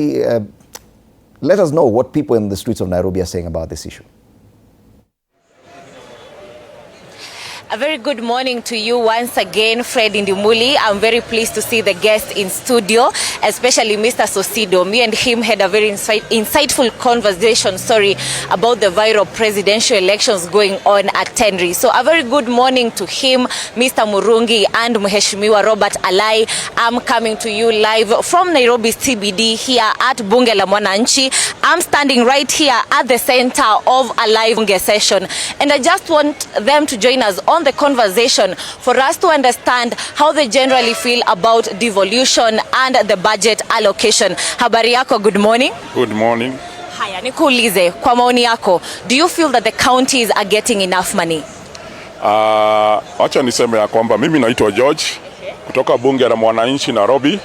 Let us know what people in the streets of Nairobi are saying about this issue. A very good morning to you once again, Fred Indimuli. I'm very pleased to see the guest in studio, especially Mr. Sosido. Me and him had a very insightful conversation, about the viral presidential elections going on at Tenri. So a very good morning to him, Mr. Murungi and Mheshimiwa Robert Alai. I'm coming to you live from Nairobi CBD here at Bunge la Mwananchi. I'm standing right here at the center of a live Bunge session. And I just want them to join us on the conversation for us to understand how they generally feel about devolution and the budget allocation. Habari yako, good morning. Good morning. Haya, nikuulize, kwa maoni yako, do you feel that the counties are getting enough money? Acha niseme ya kwamba mimi naitwa George, kutoka Bunge la Mwananchi Nairobi.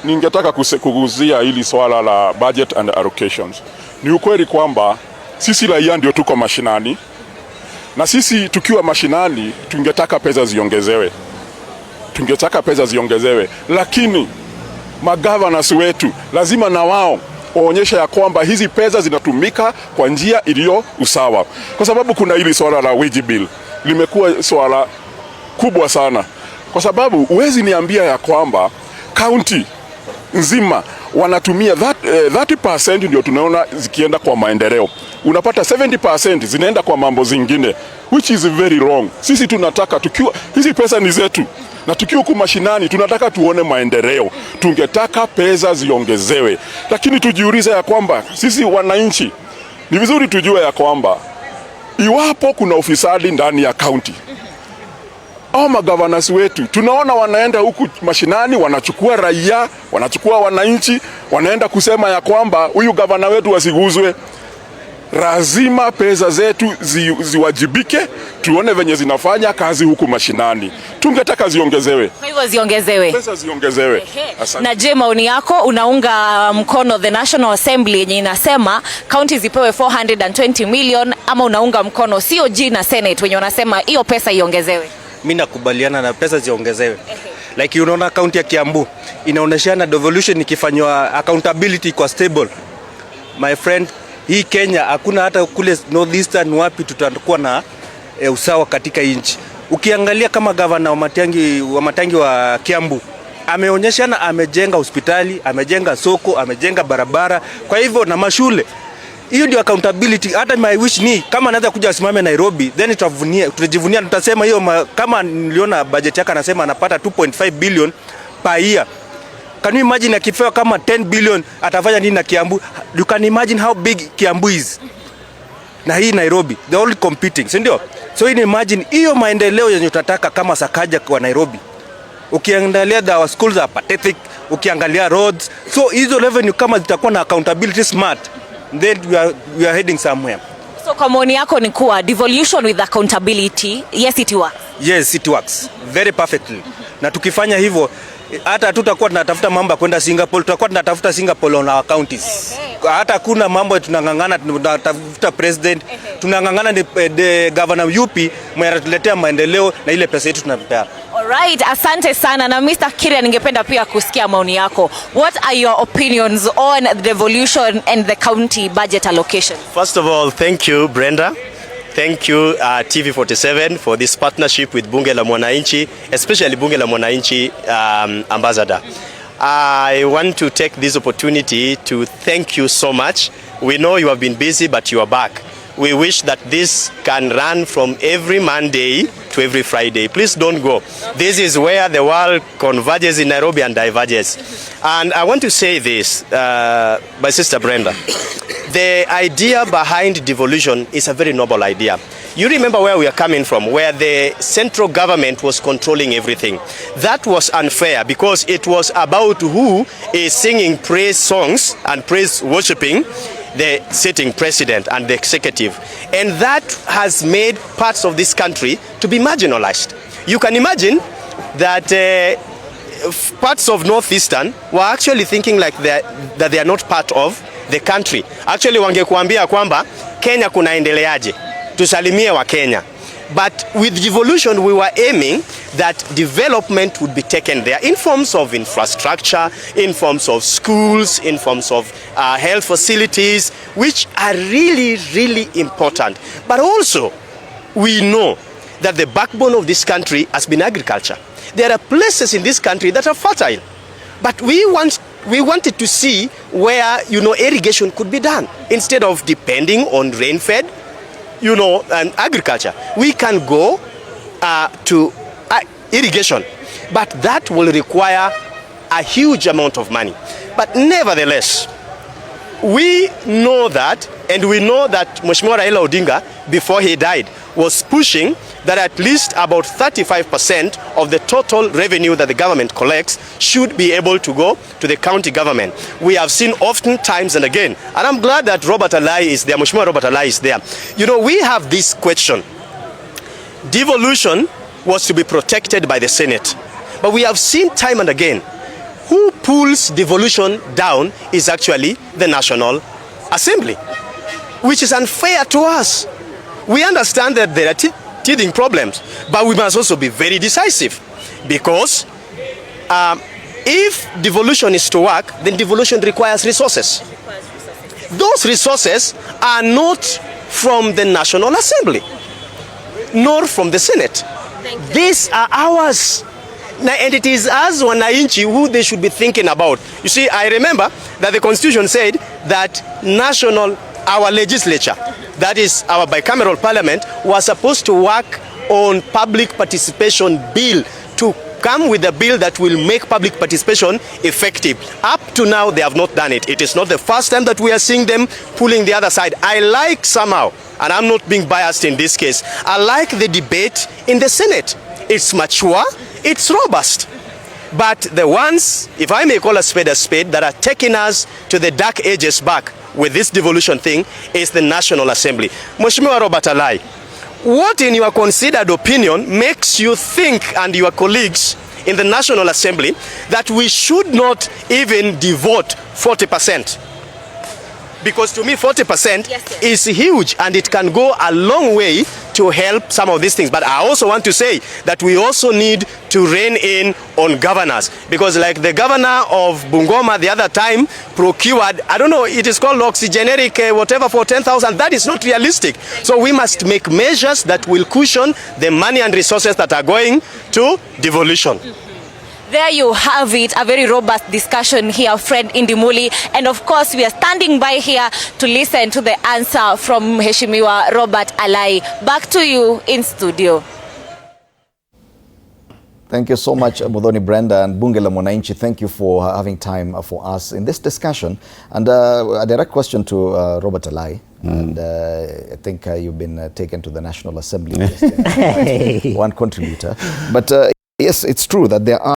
Ningetaka kuguzia hili swala la budget and allocations. Ni ukweli kwamba sisi raia ndio tuko mashinani, na sisi tukiwa mashinani tungetaka pesa ziongezewe. Lakini magovernors wetu lazima na wao waonyeshe ya kwamba hizi pesa zinatumika kwa njia iliyo usawa. Kwa sababu kuna hili swala la wage bill limekuwa swala kubwa sana. Kwa sababu huwezi niambia ya kwamba county nzima wanatumia 30% ndio tunaona zikienda kwa maendeleo. Unapata 70% zinaenda kwa mambo zingine, which is very wrong. Sisi tunataka tukiwa hizi pesa ni zetu, na tukiwa kwa mashinani tunataka tuone maendeleo. Tungetaka pesa ziongezewe. Lakini tujiulize ya kwamba sisi wananchi ni vizuri tujue ya kwamba iwapo kuna ufisadi ndani ya county, au magovernors wetu tunaona wanaenda huku mashinani, wanachukua raia, wanachukua wananchi, wanaenda kusema ya kwamba huyu governor wetu wasiguzwe. Lazima pesa zetu ziwajibike, tuone venye zinafanya kazi huku mashinani. Tungetaka ziongezewe. Kwa hivyo ziongezewe. Pesa ziongezewe. Na je, maoni yako, unaunga mkono the National Assembly yenye inasema county zipewe 420 million, ama unaunga mkono COG na Senate wenye wanasema hiyo pesa iongezewe? Mimi nakubaliana na pesa ziongezewe. Like unaona county ya Kiambu inaoneshana devolution ikifanywa accountability kwa stable. My friend, hii Kenya hakuna hata kule northeastern wapi tutakuwa na usawa katika nchi. Ukiangalia kama governor wa Matangi wa Kiambu ameonyeshana, amejenga hospitali, amejenga soko, amejenga barabara, kwa hivyo na mashule. Hiyo ndio accountability. Hata my wish ni kama anaweza kuja asimame Nairobi, then tutajivunia, tutasema hiyo. Kama niliona budget yake anasema anapata 2.5 billion per year. Can you imagine akifewa kama 10 billion atafanya nini na Kiambu? You can imagine how big Kiambu is. Na hii Nairobi, they all competing, si ndio? So you imagine hiyo maendeleo yenye tutataka kama Sakaja kwa Nairobi. Ukiangalia our schools are pathetic, ukiangalia roads. So hizo revenue kama zitakuwa na accountability smart, then we are heading somewhere. So kwa maoni yako ni kuwa devolution with accountability, yes it works? Yes, it works very perfectly. Na tukifanya hivyo hata tutakuwa tunatafuta mambo kwenda Singapore, tutakuwa tunatafuta Singapore on our counties. Hata kuna mambo tunangangana, tunatafuta president, tunangangana the governor UP mwenye anatuletea maendeleo na ile pesa yetu tunapea. Alright, asante sana. Na Mr. Kiria, ningependa pia kusikia maoni yako. What are your opinions on the devolution and the county budget allocation? First of all, thank you, Brenda. Thank you, TV47, for this partnership with Bunge la Mwananchi, especially Bunge la Mwananchi ambassador. I want to take this opportunity to thank you so much. We know you have been busy, but you are back. We wish that this can run from every Monday to every Friday. Please don't go. This is where the world converges in Nairobi and diverges. And I want to say this, my sister Brenda. The idea behind devolution is a very noble idea. You remember where we are coming from, where the central government was controlling everything. That was unfair because it was about who is singing praise songs and praise worshipping the sitting president and the executive. And that has made parts of this country to be marginalized. You can imagine that parts of Northeastern were actually thinking like that they are not part of the country. Actually wangekuambia kwamba Kenya kunaendeleaje, tusalimie wa Kenya. But with devolution, we were aiming that development would be taken there in forms of infrastructure, in forms of schools, in forms of health facilities, which are really, really important. But also, we know that the backbone of this country has been agriculture. There are places in this country that are fertile, but we wanted to see where, irrigation could be done instead of depending on rain-fed, and agriculture. We can go to irrigation, but that will require a huge amount of money. But nevertheless, we know that, and we know that Mheshimiwa Raila Odinga, before he died, was pushing that at least about 35% of the total revenue that the government collects should be able to go to the county government. We have seen often times and again, and I'm glad that Robert Alai is there, Mheshimiwa Robert Alai is there. We have this question. Devolution was to be protected by the Senate, but we have seen time and again, who pulls devolution down is actually the National Assembly, which is unfair to us. We understand that there are teething problems, but we must also be very decisive, because if devolution is to work, then devolution requires resources. Those resources are not from the National Assembly, nor from the Senate. These are ours. And it is us, Wananchi, who they should be thinking about. You see, I remember that the Constitution said that our legislature, that is our bicameral parliament, was supposed to work on public participation bill, to come with a bill that will make public participation effective. Up to now, they have not done it. It is not the first time that we are seeing them pulling the other side. I like somehow, and I'm not being biased in this case, I like the debate in the Senate. It's mature, it's robust. But the ones, if I may call a spade, that are taking us to the dark ages back with this devolution thing is the National Assembly. Mheshimiwa Robert Alai, what in your considered opinion makes you think, and your colleagues in the National Assembly, that we should not even devote 40%? Because to me 40% is huge, and it can go a long way to help some of these things. But I also want to say that we also need to rein in on governors, because like the governor of Bungoma the other time procured, I don't know, it is called oxygeneric whatever for 10,000. That is not realistic. So we must make measures that will cushion the money and resources that are going to devolution. There you have it, a very robust discussion here, Fred Indimuli. And of course, we are standing by here to listen to the answer from Mheshimiwa Robert Alai. Back to you in studio. Thank you so much, Muthoni Brenda and Bunge la Mwananchi. Thank you for having time for us in this discussion. And a direct question to Robert Alai. And I think you've been taken to the National Assembly. One contributor. But yes, it's true that there are